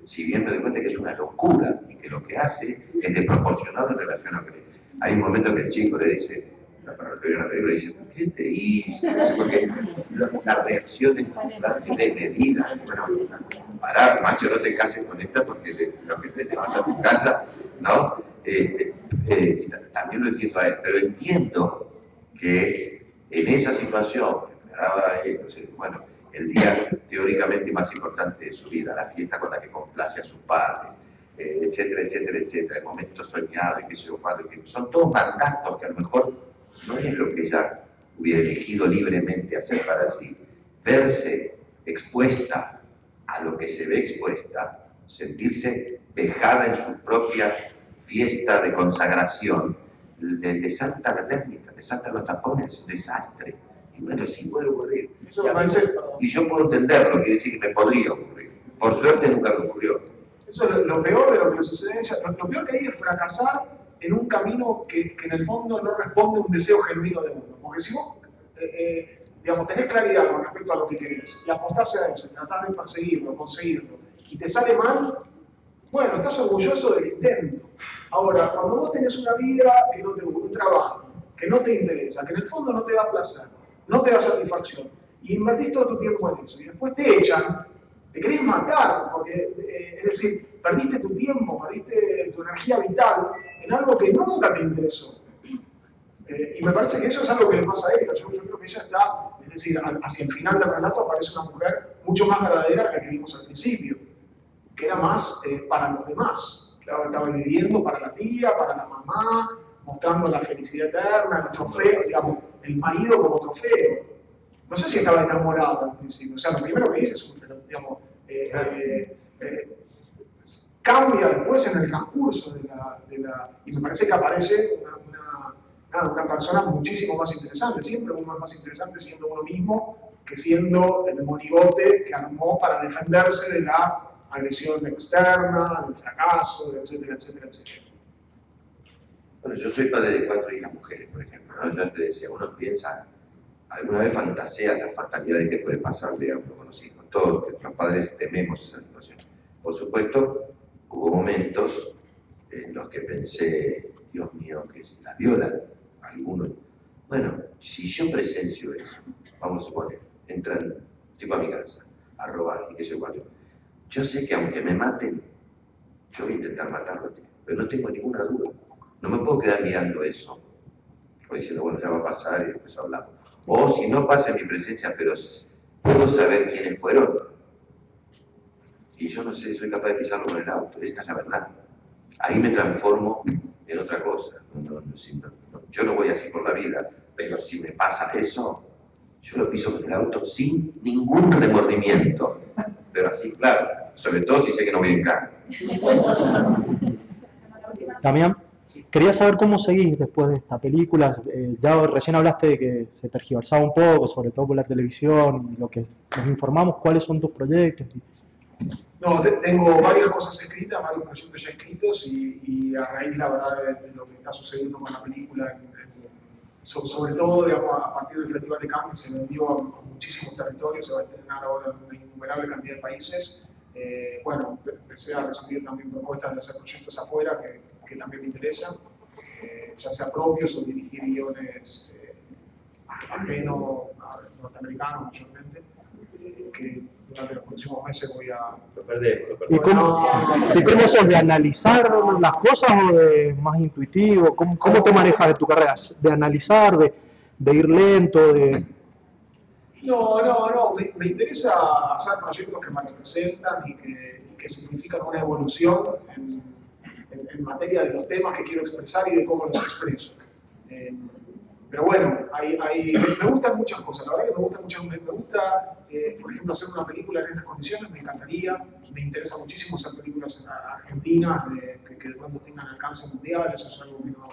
Si bien me doy cuenta que es una locura y que lo que hace es desproporcionado en relación a que hay un momento que el chico le dice, para lo que viene la película, dice, ¿por qué te hice? No sé por qué. La reacción es desmedida. Bueno, pará, macho, no te cases con esta porque lo que te vas a tu casa, ¿no? También lo entiendo a él, pero entiendo que en esa situación que me daba él, bueno, el día teóricamente más importante de su vida, la fiesta con la que complace a sus padres, etcétera, etcétera, etcétera, el momento soñado y qué sé yo, que son todos mandatos que a lo mejor no es lo que ella hubiera elegido libremente hacer para sí. Verse expuesta a lo que se ve expuesta, sentirse vejada en su propia fiesta de consagración, le salta la térmica, le saltan los tapones, es un desastre. Y bueno, sí puede ocurrir. Y yo puedo entenderlo, quiere decir que me podría ocurrir. Por suerte nunca me ocurrió. Eso es lo peor de lo que le sucede. Lo peor que hay es fracasar en un camino que en el fondo no responde a un deseo genuino de uno. Porque si vos, digamos, tenés claridad con respecto a lo que querés y apostás a eso, y tratás de perseguirlo, conseguirlo, y te sale mal, bueno, estás orgulloso del intento. Ahora, cuando vos tenés una vida que no te gusta, un trabajo que no te interesa, que en el fondo no te da placer, no te da satisfacción, y invertís todo tu tiempo en eso, y después te echan, te querés matar, porque, es decir, perdiste tu tiempo, perdiste tu energía vital en algo que nunca te interesó. Y me parece que eso es algo que le pasa a ella. Yo creo que ella está, es decir, hacia el final del relato aparece una mujer mucho más verdadera que la que vimos al principio, que era más para los demás. Claro, estaba viviendo para la tía, para la mamá, mostrando la felicidad eterna, el trofeo, digamos, el marido como trofeo. No sé si estaba enamorada al principio. O sea, lo primero que dice es digamos, cambia después en el transcurso y me parece que aparece una persona muchísimo más interesante, siempre uno es más interesante siendo uno mismo que siendo el monigote que armó para defenderse de la agresión externa, del fracaso, etcétera, etcétera, etcétera. Bueno, yo soy padre de 4 hijas mujeres, por ejemplo, ¿no? Yo antes decía, uno piensa, alguna vez fantasea las fatalidades que puede pasarle a uno con los hijos. Todos los padres tememos esa situación. Por supuesto, hubo momentos en los que pensé, Dios mío, que si la violan algunos. Bueno, si yo presencio eso, vamos a suponer, entran tipo a mi casa, a robar y qué sé yo cuánto. Yo sé que aunque me maten, yo voy a intentar matarlo, pero no tengo ninguna duda. No me puedo quedar mirando eso, o diciendo, bueno, ya va a pasar y después hablamos. O si no pasa en mi presencia, pero puedo saber quiénes fueron. Y yo no sé, soy capaz de pisarlo con el auto. Esta es la verdad. Ahí me transformo en otra cosa. Yo no voy así por la vida, pero si me pasa eso, yo lo piso con el auto sin ningún remordimiento. Pero así, claro, sobre todo si sé que no voy en carro. Damián, quería saber cómo seguís después de esta película. Ya recién hablaste de que se tergiversaba un poco, sobre todo por la televisión, y lo que nos informamos, cuáles son tus proyectos. No, tengo varias cosas escritas, varios proyectos ya escritos y a raíz, la verdad, de lo que está sucediendo con la película, sobre todo, digamos, a partir del Festival de Cannes se vendió a muchísimos territorios, se va a estrenar ahora en una innumerable cantidad de países. Bueno, empecé a recibir también propuestas de hacer proyectos afuera que también me interesan, ya sea propios o dirigir guiones ajenos, norteamericanos mayormente, que durante los próximos meses voy a... Lo perdemos. ¿Y cómo sos? ¿De analizar las cosas o de más intuitivo? ¿Cómo te manejas de tu carrera? ¿De analizar, de ir lento, de...? No, me interesa hacer proyectos que me representan y que significan una evolución en materia de los temas que quiero expresar y de cómo los expreso. Pero bueno, me gustan muchas cosas, la verdad que me gusta, por ejemplo, hacer una película en estas condiciones, me encantaría, me interesa muchísimo hacer películas argentinas que de pronto tengan alcance mundial, eso es algo que no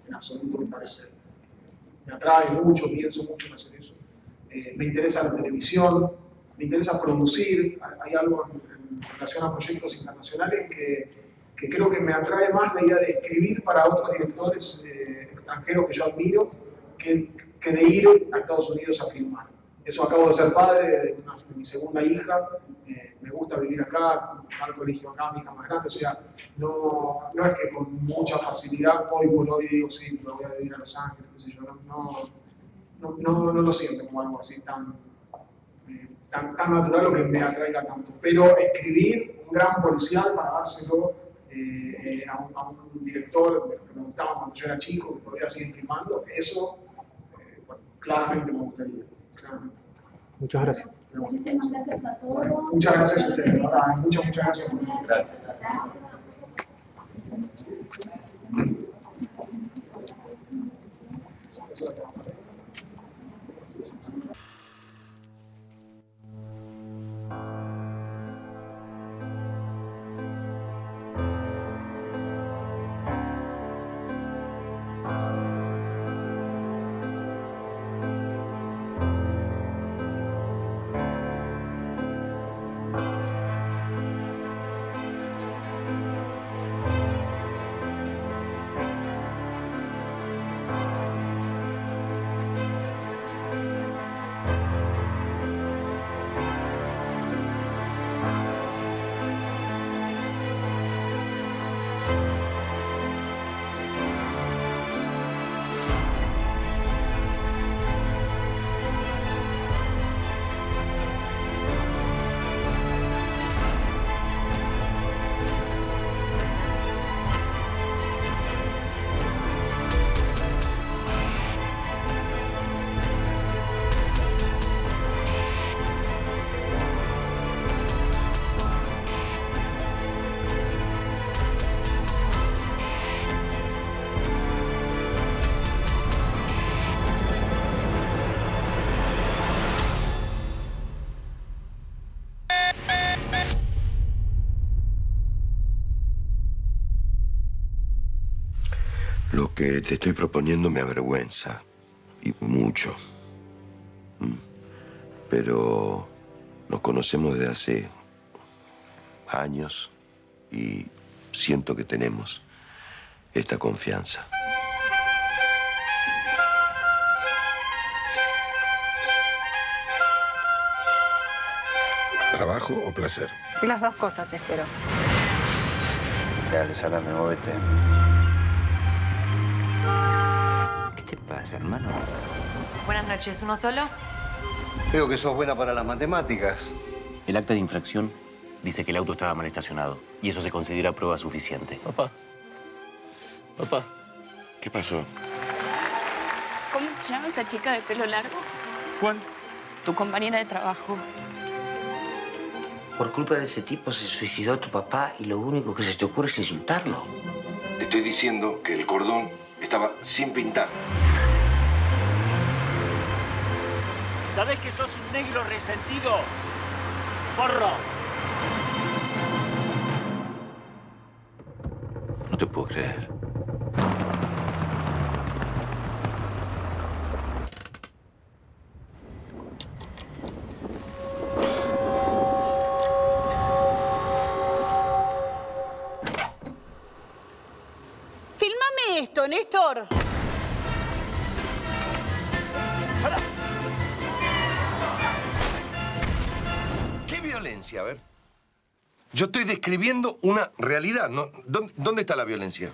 en absoluto me parece, me atrae mucho, pienso mucho en hacer eso. Me interesa la televisión, me interesa producir, hay algo en relación a proyectos internacionales que creo que me atrae más la idea de escribir para otros directores extranjeros que yo admiro que de ir a Estados Unidos a filmar. Eso, acabo de ser padre de mi segunda hija, me gusta vivir acá, al colegio acá, mi hija más grande, o sea, no es que con mucha facilidad hoy por hoy digo, sí, me voy a vivir a Los Ángeles, qué sé yo, no lo siento como algo así tan natural o que me atraiga tanto. Pero escribir un gran policial para dárselo a un director de lo que me gustaba cuando yo era chico, que todavía siguen filmando, eso claramente me gustaría. Claramente. Muchas gracias. Muchísimas gracias a todos. Muchas gracias a ustedes, ¿verdad? Muchas gracias. Gracias. Lo que te estoy proponiendo me avergüenza. Y mucho. Pero nos conocemos desde hace años y siento que tenemos esta confianza. ¿Trabajo o placer? Las dos cosas, espero. Dale, salame, móvete. ¿Qué te pasa, hermano? Buenas noches, ¿uno solo? Veo que sos buena para las matemáticas. El acta de infracción dice que el auto estaba mal estacionado y eso se considera prueba suficiente. Papá. Papá. ¿Qué pasó? ¿Cómo se llama esa chica de pelo largo? ¿Cuál? Tu compañera de trabajo. Por culpa de ese tipo se suicidó tu papá y lo único que se te ocurre es insultarlo. Te estoy diciendo que el cordón estaba sin pintar. ¿Sabés que sos un negro resentido? ¡Forro! No te puedo creer. ¡Fílmame esto, Néstor! ¿Qué violencia? A ver. Yo estoy describiendo una realidad, ¿no? ¿Dónde está la violencia?